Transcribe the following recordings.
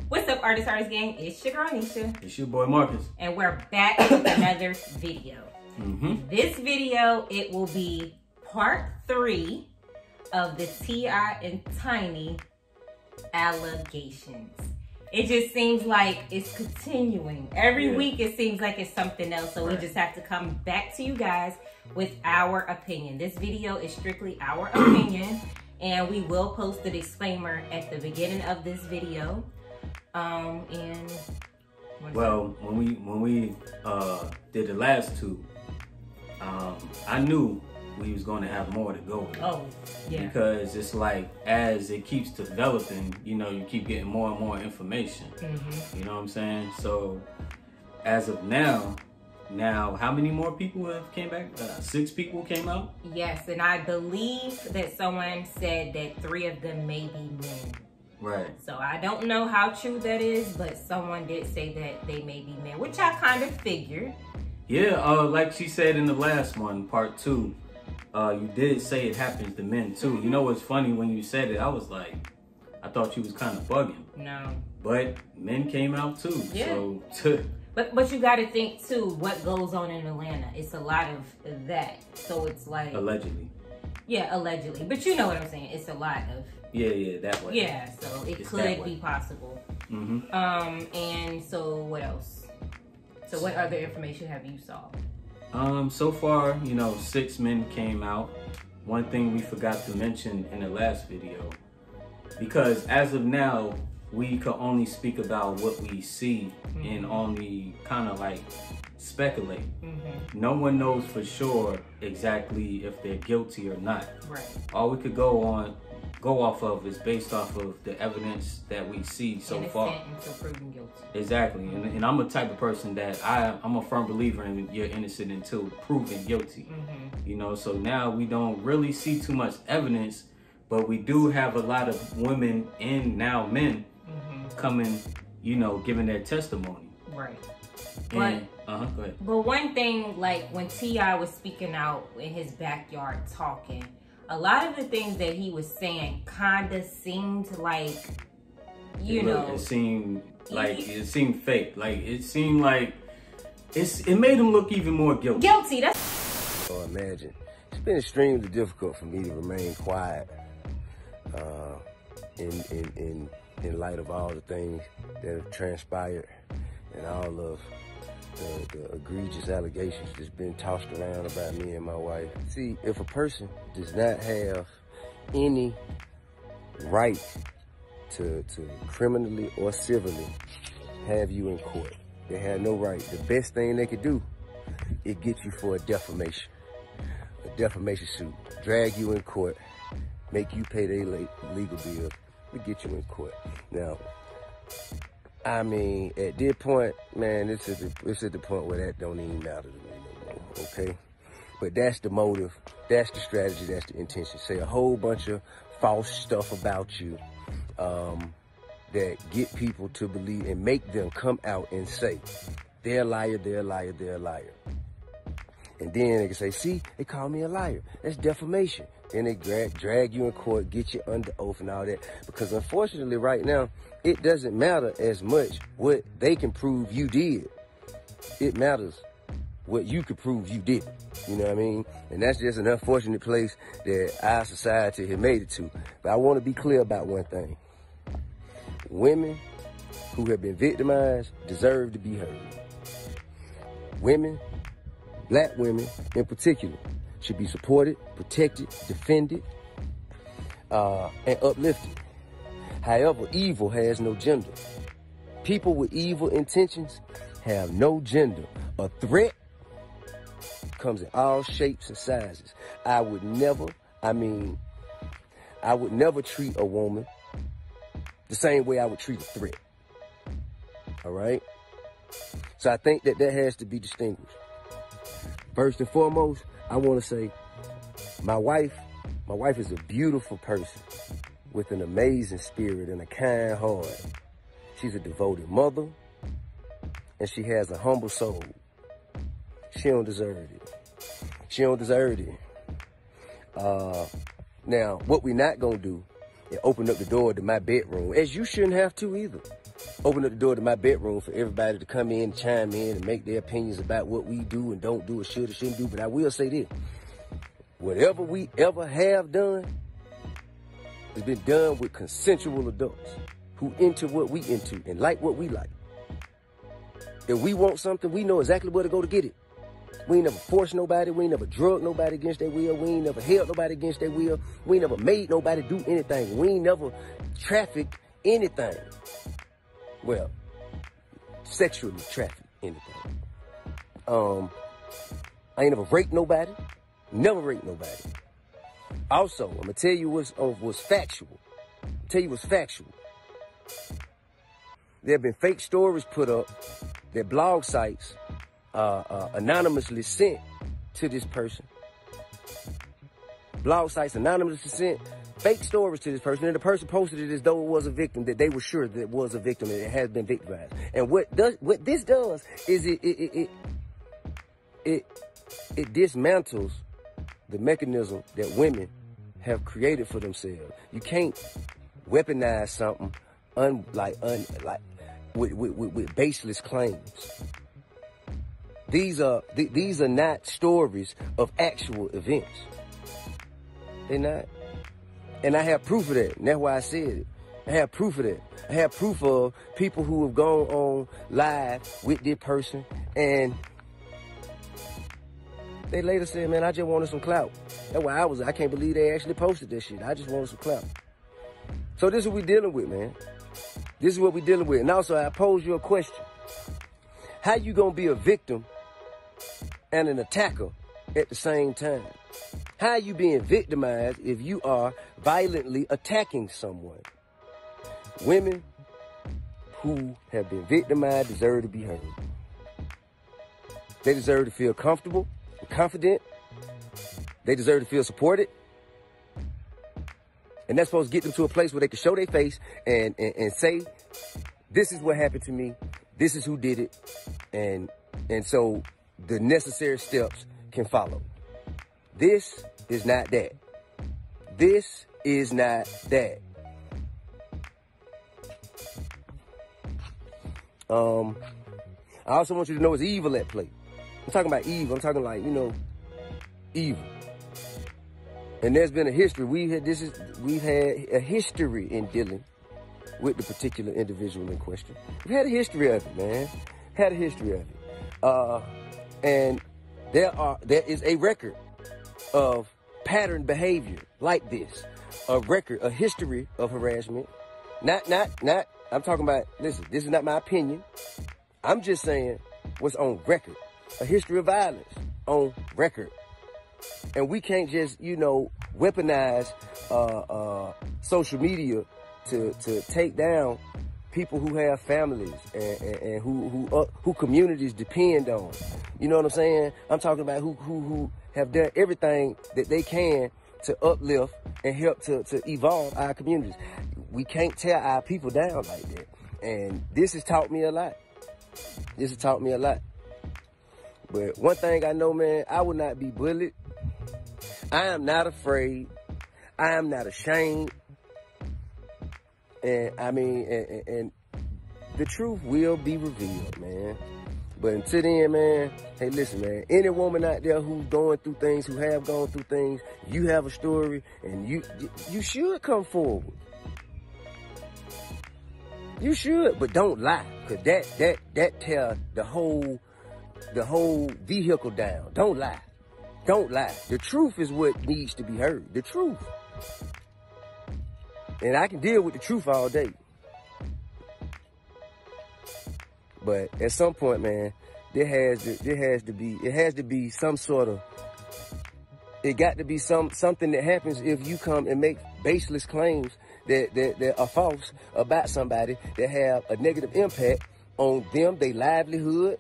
What's up, Artis gang? It's your girl, Nisha. It's your boy, Marcus. And we're back with another video. This video, it will be part 3 of the T.I. and Tiny allegations. It just seems like it's continuing. Every week, it seems like it's something else. So we just have to come back to you guys with our opinion. This video is strictly our opinion. And we will post the disclaimer at the beginning of this video. Well, when we did the last two, I knew we was going to have more to go with. Oh, yeah. Because it's like, as it keeps developing, you know, you keep getting more and more information. You know what I'm saying? So, as of now, how many more people have came back? 6 people came out? Yes, and I believe that someone said that 3 of them may be men. Right. So I don't know how true that is, but someone did say that they may be men, which I kind of figured. Yeah, like she said in the last one, part 2, you did say it happens to men too. You know what's funny, when you said it, I was like, I thought you was kind of bugging. No. But men came out too. Yeah. So But you got to think too, what goes on in Atlanta. It's a lot of that. So it's like... Allegedly. Yeah, allegedly. But you know what I'm saying. It's a lot of... Yeah, that way. Yeah, so it could be possible. And so what else? So what other information have you saw? So far, you know, 6 men came out. One thing we forgot to mention in the last video, because as of now, we could only speak about what we see and only kind of like speculate. No one knows for sure exactly if they're guilty or not. Right. All we could go off of is based off of the evidence that we see so far. Until proven guilty. Exactly. And I'm a type of person that I'm a firm believer in you're innocent until proven guilty. You know, so now we don't really see too much evidence, but we do have a lot of women and now men coming, you know, giving their testimony. Right. And, go ahead. But one thing, like when T.I. was speaking out in his backyard talking, a lot of the things that he was saying kind of seemed like, it seemed fake. Like it seemed like it made him look even more guilty. Guilty. That's. So imagine, it's been extremely difficult for me to remain quiet in light of all the things that have transpired and all of the egregious allegations that's been tossed around about me and my wife. See, if a person does not have any right to criminally or civilly have you in court, they have no right. The best thing they could do is get you for a defamation suit, drag you in court, make you pay their legal bills, to get you in court. Now, I mean, at this point, man, it's at the point where that don't even matter to me no more, okay? But that's the motive, that's the strategy, that's the intention. Say a whole bunch of false stuff about you that get people to believe and make them come out and say, they're a liar, they're a liar, they're a liar. And then they can say, see, they call me a liar. That's defamation. Then they drag you in court, get you under oath and all that. Because unfortunately right now, it doesn't matter as much what they can prove you did. It matters what you can prove you did. You know what I mean? And that's just an unfortunate place that our society has made it to. But I want to be clear about one thing. Women who have been victimized deserve to be heard. Women, black women in particular, should be supported, protected, defended, and uplifted. However, evil has no gender. People with evil intentions have no gender. A threat comes in all shapes and sizes. I would never treat a woman the same way I would treat a threat. All right? So I think that has to be distinguished. First and foremost, I want to say my wife is a beautiful person with an amazing spirit and a kind heart. She's a devoted mother, and she has a humble soul. She don't deserve it. She don't deserve it. Now, what we're not going to do is open up the door to my bedroom, as you shouldn't have to either. open up the door to my bedroom for everybody to come in, chime in, and make their opinions about what we do and don't do or should or shouldn't do. But I will say this. Whatever we ever have done has been done with consensual adults who into what we into and like what we like. If we want something, we know exactly where to go to get it. We ain't never forced nobody. We ain't never drugged nobody against their will. We ain't never held nobody against their will. We ain't never made nobody do anything. We ain't never trafficked anything. Well, sexually trafficked anything. I ain't never raped nobody. Never raped nobody. Also, I'm gonna tell you what's factual. There have been fake stories put up that blog sites anonymously sent to this person. Blog sites anonymously sent fake stories to this person, and the person posted it as though it was a victim, that they were sure that it was a victim and it has been victimized. And what this does is it dismantles the mechanism that women have created for themselves. You can't weaponize something with baseless claims. These are not stories of actual events. They're not. And I have proof of that. And that's why I said it. I have proof of that. I have proof of people who have gone on live with this person and they later said, man, I just wanted some clout. That's why I can't believe they actually posted this shit. I just wanted some clout. So this is what we're dealing with, man. This is what we're dealing with. And also, I pose you a question. How you gonna be a victim and an attacker at the same time? How are you being victimized if you are violently attacking someone? Women who have been victimized deserve to be heard. They deserve to feel comfortable, confident. They deserve to feel supported. And that's supposed to get them to a place where they can show their face and say, this is what happened to me. This is who did it. And so the necessary steps can follow. This is not that. This is not that. I also want you to know it's evil at play. I'm talking about evil. I'm talking like, evil. And there's been a history. We've had a history in dealing with the particular individual in question. We've had a history of it, man. Had a history of it. And there is a record of pattern behavior like this. A history of harassment. Not, I'm talking about, listen, this is not my opinion. I'm just saying what's on record. A history of violence on record. And we can't just, weaponize social media to take down people who have families and who communities depend on. You know what I'm saying? I'm talking about who have done everything that they can to uplift and help to evolve our communities. We can't tear our people down like that. And this has taught me a lot. But one thing I know, man, I will not be bullied. I am not afraid. I am not ashamed. And and the truth will be revealed, man. But until then, man, hey, listen, man, any woman out there who's going through things, who have gone through things, you have a story, and you should come forward. You should, but don't lie, because that tear the whole vehicle down. Don't lie. Don't lie. The truth is what needs to be heard. The truth. And I can deal with the truth all day. But at some point, man, it has to be some sort of, it got to be something that happens if you come and make baseless claims that are false about somebody that have a negative impact on them, their livelihood,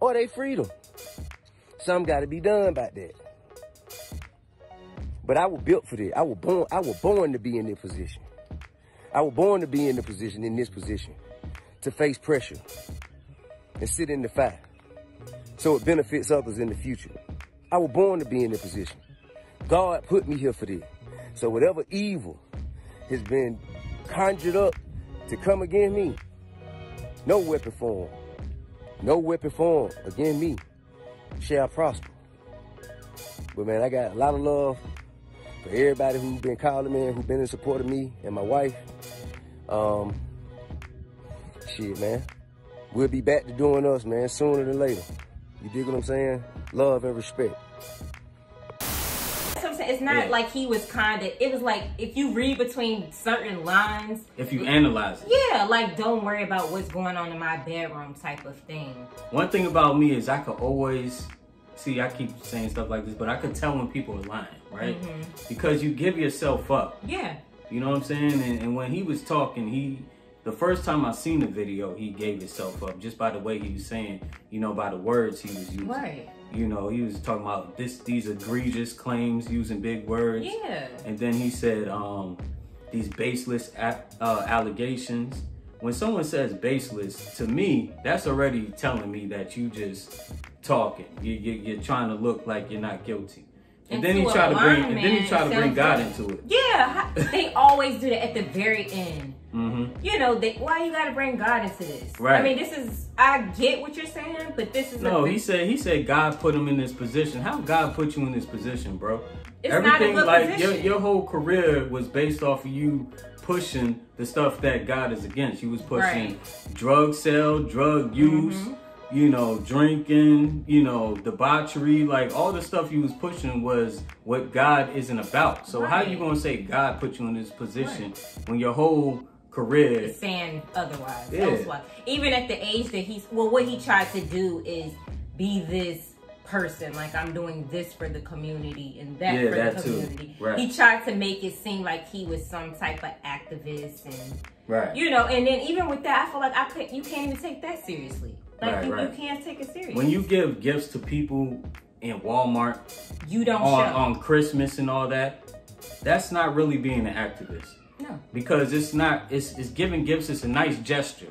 or their freedom. Something got to be done about that. But I was built for this. I was born to be in this position. I was born to be in this position, to face pressure and sit in the fire so it benefits others in the future. I was born to be in this position. God put me here for this. So whatever evil has been conjured up to come against me, No weapon form. No weapon form against me shall prosper. But man, I got a lot of love for everybody who's been calling me, who's been in support of me and my wife. Shit, man. We'll be back to doing us, man, sooner than later. You dig what I'm saying? Love and respect. It's not like he was it was like, if you read between certain lines. If you analyze it. Yeah, like, don't worry about what's going on in my bedroom type of thing. One thing about me is I could always, see, I keep saying stuff like this, but I could tell when people are lying, right? Because you give yourself up. Yeah. You know what I'm saying? And when he was talking, the first time I seen the video, he gave himself up just by the way he was saying, you know, by the words he was using. Right. You know, he was talking about these egregious claims, using big words. Yeah. And then he said these baseless allegations. When someone says baseless, to me, that's already telling me that you just talking. You're trying to look like you're not guilty. And then he tried to bring God into it. Yeah, they always do that at the very end. You know, why you gotta bring God into this? Right. I mean, I get what you're saying, but this is he said God put him in this position. How God put you in this position, bro? It's everything, not a good like position. Your whole career was based off of you pushing the stuff that God is against. You was pushing drug sale, drug use, you know, drinking, you know, debauchery, like all the stuff you was pushing was what God isn't about. So how are you gonna say God put you in this position when your whole career is saying otherwise? Yeah. Even at the age that what he tried to do is be this person, like, I'm doing this for the community and that for the community. Right. He tried to make it seem like he was some type of activist, and you know, and then even with that, I feel like you can't even take that seriously. Like, you can't take it seriously. When you give gifts to people in Walmart, you don't on Christmas and all that, that's not really being an activist. No. Because it's giving gifts, it's a nice gesture,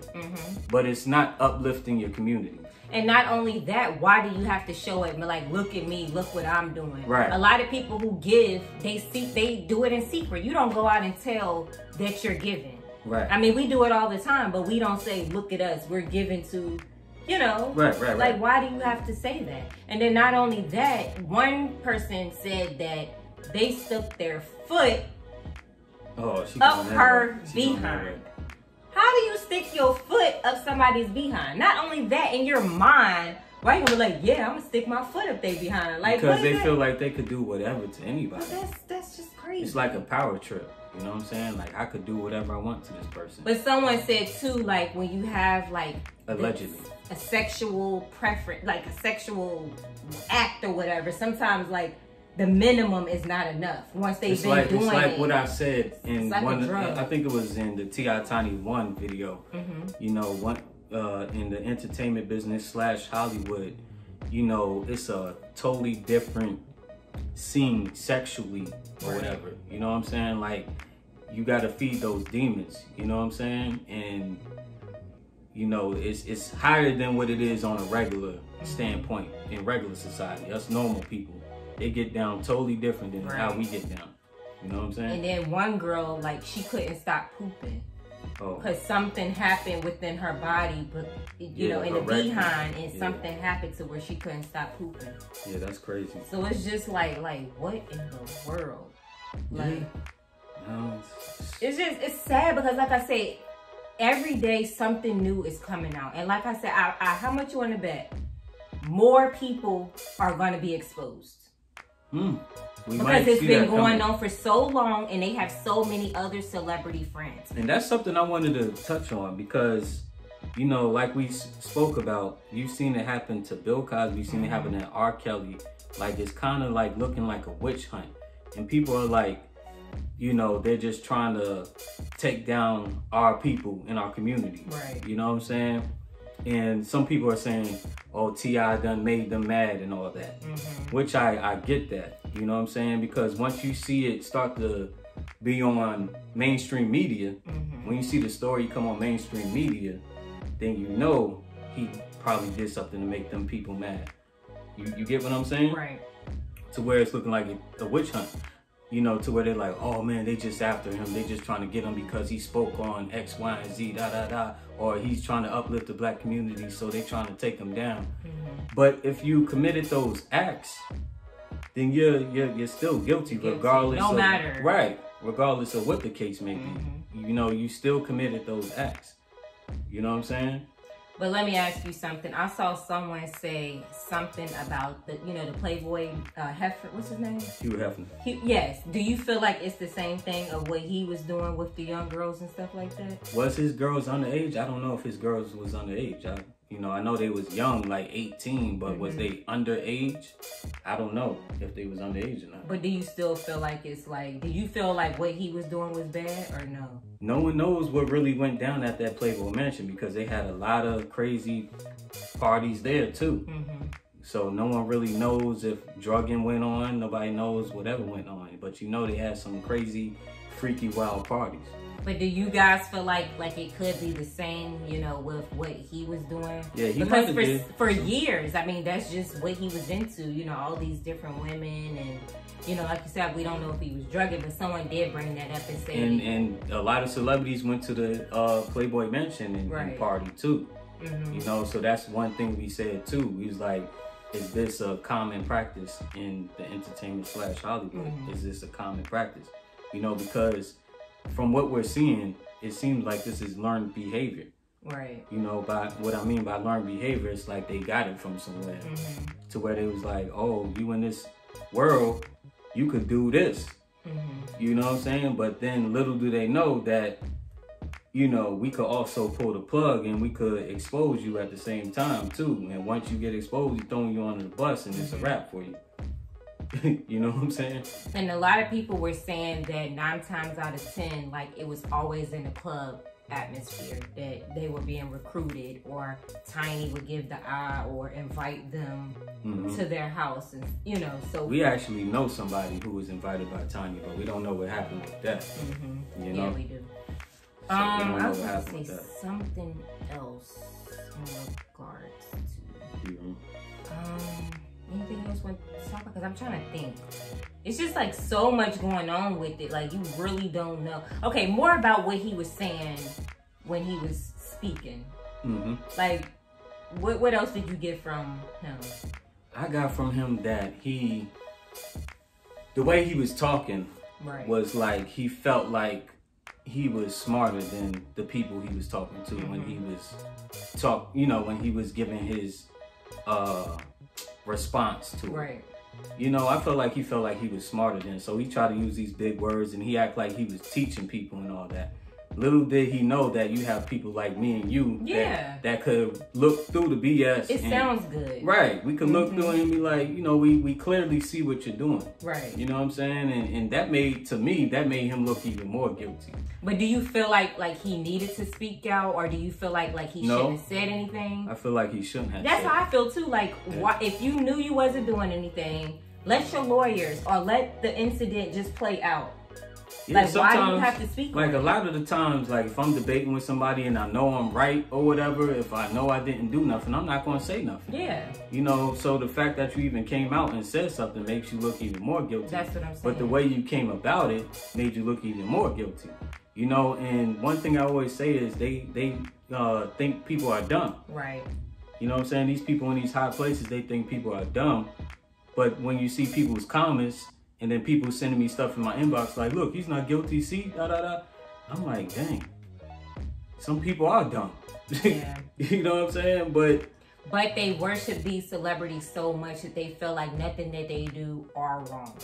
but it's not uplifting your community. And not only that, why do you have to show it? Like, look at me, look what I'm doing. Right. A lot of people who give, they do it in secret. You don't go out and tell that you're giving. Right. I mean, we do it all the time, but we don't say, look at us, we're giving to, you know. Right. Like, why do you have to say that? And then not only that, one person said that they stuck their foot up her behind. How do you stick your foot up somebody's behind? Not only that, in your mind, why you gonna be like, yeah, I'm gonna stick my foot up their behind? Like, because they feel like they could do whatever to anybody. Well, that's just crazy. It's like a power trip. You know what I'm saying? Like, I could do whatever I want to this person. But someone said too, like, when you have like allegedly a sexual preference, like a sexual act or whatever, sometimes like the minimum is not enough. Once they've been doing it. It's like what I said in like one, I think it was in the T.I. Tiny 1 video. You know, in the entertainment business / Hollywood, you know, it's a totally different scene sexually or whatever. You know what I'm saying? Like, you got to feed those demons. You know what I'm saying? And you know, it's higher than what it is on a regular standpoint in regular society. Us normal people, they get down totally different than how we get down. You know what I'm saying? And then one girl, like, she couldn't stop pooping. Because something happened within her body, but you know, in the behind, and something happened to where she couldn't stop pooping. Yeah, that's crazy. So it's just like what in the world? Like, it's sad because, like I said, every day something new is coming out, and like I said, how much you want to bet? More people are going to be exposed. Because it's been going on for so long, and they have so many other celebrity friends. And that's something I wanted to touch on because, you know, like we spoke about, you've seen it happen to Bill Cosby, you've seen it happen to R. Kelly. Like, it's kind of like looking like a witch hunt. And people are like, you know, they're just trying to take down our people in our community. Right. You know what I'm saying? And some people are saying, oh, T.I. done made them mad and all that. Which I get that. You know what I'm saying? Because once you see it start to be on mainstream media, when you see the story come on mainstream media, then you know he probably did something to make them people mad. You get what I'm saying? Right. To where it's looking like a witch hunt. you know, to where they're like, oh man, they just after him. They just trying to get him because he spoke on X, Y, and Z, da, da, da. Or he's trying to uplift the black community, so they trying to take him down. But if you committed those acts, then you're still guilty regardless. No matter. Right. Regardless of what the case may be. You know, you still committed those acts. You know what I'm saying? But let me ask you something. I saw someone say something about the, you know, the Playboy Hefner, what's his name? Hugh Hefner. Yes. Do you feel like it's the same thing of what he was doing with the young girls and stuff like that? Was his girls underage? I don't know if his girls was underage. I know they was young, like 18, but was they underage? I don't know if they was underage or not. But do you still feel like it's like, do you feel like what he was doing was bad or no? No one knows what really went down at that Playboy Mansion because they had a lot of crazy parties there too. So no one really knows if drugging went on. Nobody knows whatever went on. But you know they had some crazy, freaky, wild parties. But do you guys feel like it could be the same, you know, with what he was doing? Yeah, he because for years, I mean, that's just what he was into, you know, all these different women and, you know, like you said, we don't know if he was drugging, but someone did bring that up and say. And a lot of celebrities went to the Playboy Mansion and party too. You know, so that's one thing we said too. We was like, is this a common practice in the entertainment / Hollywood? Is this a common practice? You know, because from what we're seeing, it seems like this is learned behavior. Right. You know, by what I mean by learned behavior, it's like they got it from somewhere. To where they was like, oh, you in this world, you could do this. You know what I'm saying? But then little do they know that, you know, we could also pull the plug and we could expose you at the same time too. And once you get exposed, you throwing you under the bus and it's a wrap for you. You know what I'm saying? And a lot of people were saying that 9 times out of 10, like it was always in the club atmosphere that they were being recruited, or Tiny would give the eye or invite them to their house, and you know. So we actually know somebody who was invited by Tiny, but we don't know what happened with that. You know? Yeah, we do. So I was going to say something else in regards to. Anything else want to talk about? Because I'm trying to think. It's just like so much going on with it. Like you really don't know. Okay, more about what he was saying when he was speaking. Like, what else did you get from him? I got from him that the way he was talking was like he felt like he was smarter than the people he was talking to when he was when he was giving his response to it. You know, I felt like he was smarter than, so he tried to use these big words and he acted like he was teaching people and all that. Little did he know that you have people like me and you that could look through the BS. It sounds good. Right. We could look through it and be like, you know, we clearly see what you're doing. Right. You know what I'm saying? And that made him look even more guilty. But do you feel like he needed to speak out, or do you feel like he shouldn't have said anything? I feel like he shouldn't have. That's how I feel too. Like, if you knew you wasn't doing anything, let your lawyers or let the incident just play out. Yeah, like, why do you have to speak? Like, a lot of the times, like, if I'm debating with somebody and I know I'm right or whatever, if I know I didn't do nothing, I'm not going to say nothing. Yeah. You know, so the fact that you even came out and said something makes you look even more guilty. That's what I'm saying. But the way you came about it made you look even more guilty. You know, and one thing I always say is they think people are dumb. Right. You know what I'm saying? These people in these high places, they think people are dumb. But when you see people's comments, and then people sending me stuff in my inbox like, look, he's not guilty, see, da da da. I'm like, dang, some people are dumb. Yeah. You know what I'm saying? But they worship these celebrities so much that they feel like nothing that they do are wrong.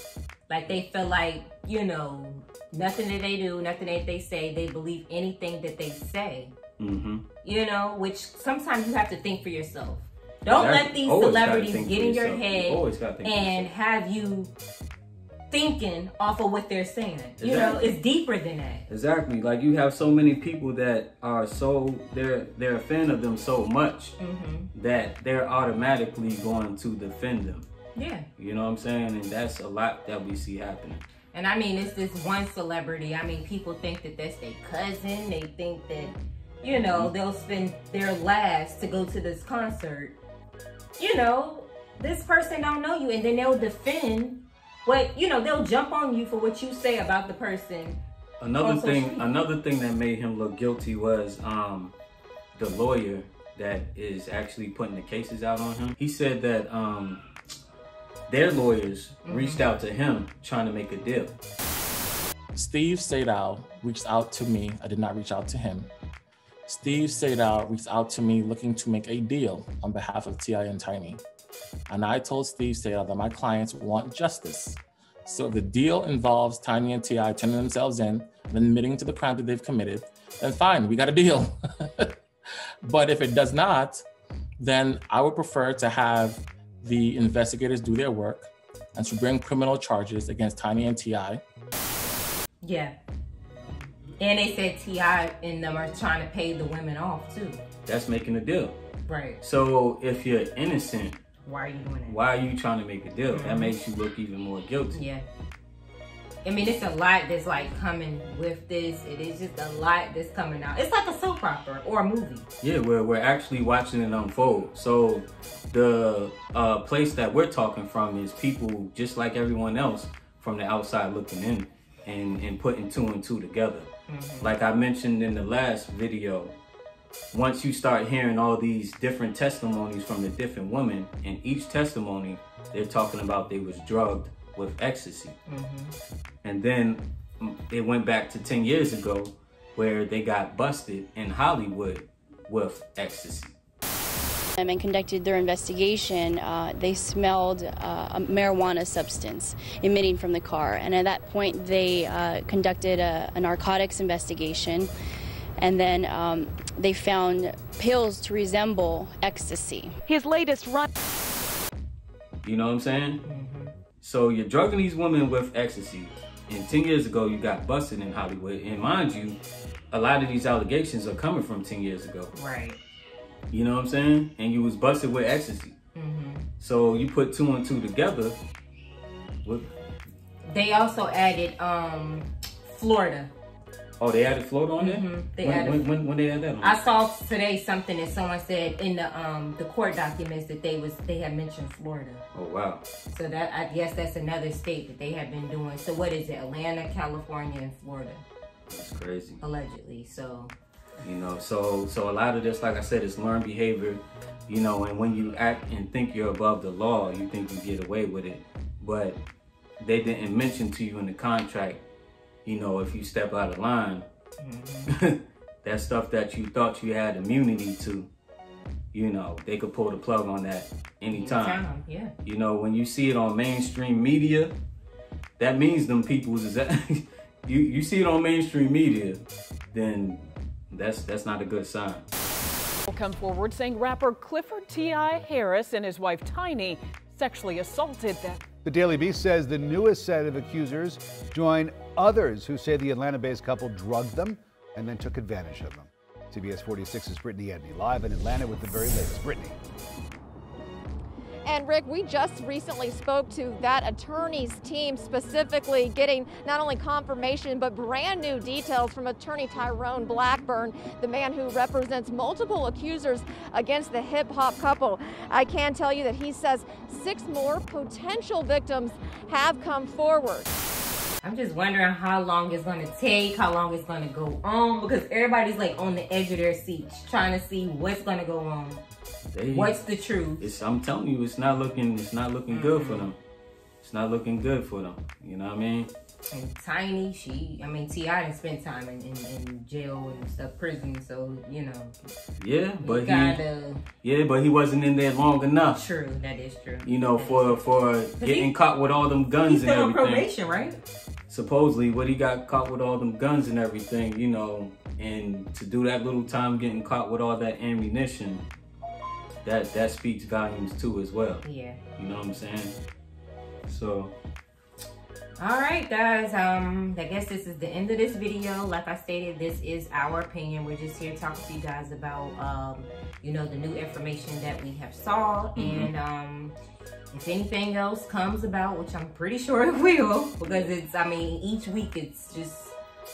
Like they feel like, you know, nothing that they do, nothing that they say, they believe anything that they say. You know, which sometimes you have to think for yourself. Don't let these celebrities get in your head and have you thinking off of what they're saying. Exactly. You know, it's deeper than that. Exactly. Like you have so many people that are they're a fan of them so much that they're automatically going to defend them. Yeah. You know what I'm saying? And that's a lot that we see happening. And I mean, it's this one celebrity. I mean, people think that that's their cousin. They think that, you know, they'll spend their last to go to this concert. You know, this person don't know you, and then they'll defend But, you know, they'll jump on you for what you say about the person. Another thing that made him look guilty was the lawyer that is actually putting the cases out on him. He said that their lawyers reached out to him trying to make a deal. Steve Sadal reached out to me. I did not reach out to him. Steve Sadal reached out to me looking to make a deal on behalf of T.I. and Tiny. And I told Steve Sadal that my clients want justice. So if the deal involves Tiny and T.I. turning themselves in and admitting to the crime that they've committed, then fine, we got a deal. But if it does not, then I would prefer to have the investigators do their work and to bring criminal charges against Tiny and T.I. Yeah. And they said T.I. and them are trying to pay the women off too. That's making a deal. Right. So if you're innocent, why are you doing it? Why are you trying to make a deal? That makes you look even more guilty. Yeah. I mean, it's a lot that's like coming with this. It is just a lot that's coming out. It's like a soap opera or a movie. Yeah, we're actually watching it unfold. So the place that we're talking from is people just like everyone else from the outside looking in and putting two and two together. Like I mentioned in the last video, once you start hearing all these different testimonies from the different women, in each testimony, they're talking about they was drugged with ecstasy. And then it went back to 10 years ago where they got busted in Hollywood with ecstasy. And conducted their investigation, they smelled a marijuana substance emitting from the car. And at that point, they conducted a narcotics investigation. And then they found pills to resemble ecstasy. His latest run. You know what I'm saying? So you're drugging these women with ecstasy. And 10 years ago, you got busted in Hollywood. And mind you, a lot of these allegations are coming from 10 years ago. Right. You know what I'm saying? And you was busted with ecstasy. So you put two and two together. They also added Florida. Oh, they added Florida on there? When they added that on? I saw today something that someone said in the court documents that they had mentioned Florida. Oh, wow. So that, I guess that's another state that they have been doing. So what is it? Atlanta, California, and Florida. That's crazy. Allegedly, so. You know, so a lot of this, like I said, is learned behavior, you know, and when you act and think you're above the law, you think you get away with it. But they didn't mention to you in the contract, you know, if you step out of line, that stuff that you thought you had immunity to, you know, they could pull the plug on that anytime. Yeah. You know, when you see it on mainstream media, that means them people's is that you see it on mainstream media, then that's not a good sign. Will come forward saying rapper Clifford T.I. Harris and his wife Tiny sexually assaulted them. The Daily Beast says the newest set of accusers join others who say the Atlanta-based couple drugged them and then took advantage of them. CBS 46's Brittany Edney live in Atlanta with the very latest. Brittany. And Rick, we just recently spoke to that attorney's team, specifically getting not only confirmation, but brand new details from attorney Tyrone Blackburn, the man who represents multiple accusers against the hip hop couple. I can tell you that he says 6 more potential victims have come forward. I'm just wondering how long it's going to take, how long it's going to go on, because everybody's like on the edge of their seats trying to see what's going to go on. What's the truth? I'm telling you, it's not looking good for them. It's not looking good for them. You know what I mean? And Tiny, T.I. didn't spend time in jail and stuff, prison, so, you know. Yeah, but he wasn't in there long enough. True, that is true. You know, for getting caught with all them guns and everything. He's still on probation, right? Supposedly, but he got caught with all them guns and everything, you know, and to do that little time getting caught with all that ammunition, that speaks volumes too as well. Yeah. You know what I'm saying? So. All right, guys. I guess this is the end of this video. Like I stated, this is our opinion. We're just here talking to you guys about, you know, the new information that we have saw. And if anything else comes about, which I'm pretty sure it will, because it's, each week it's just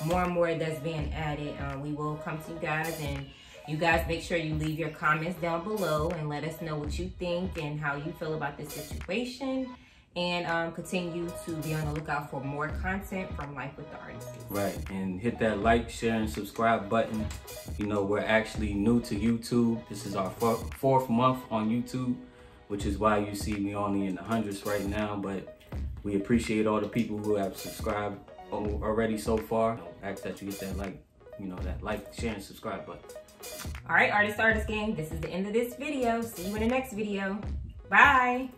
more and more that's being added. We will come to you guys, and you guys make sure you leave your comments down below and let us know what you think and how you feel about this situation. and continue to be on the lookout for more content from Life with the Artist. Right, and hit that like, share, and subscribe button. You know, we're actually new to YouTube. This is our fourth month on YouTube, which is why you see me only in the hundreds right now, but we appreciate all the people who have subscribed already so far. Ask that you get that like, share, and subscribe button. All right, Artist Gang, this is the end of this video. See you in the next video. Bye.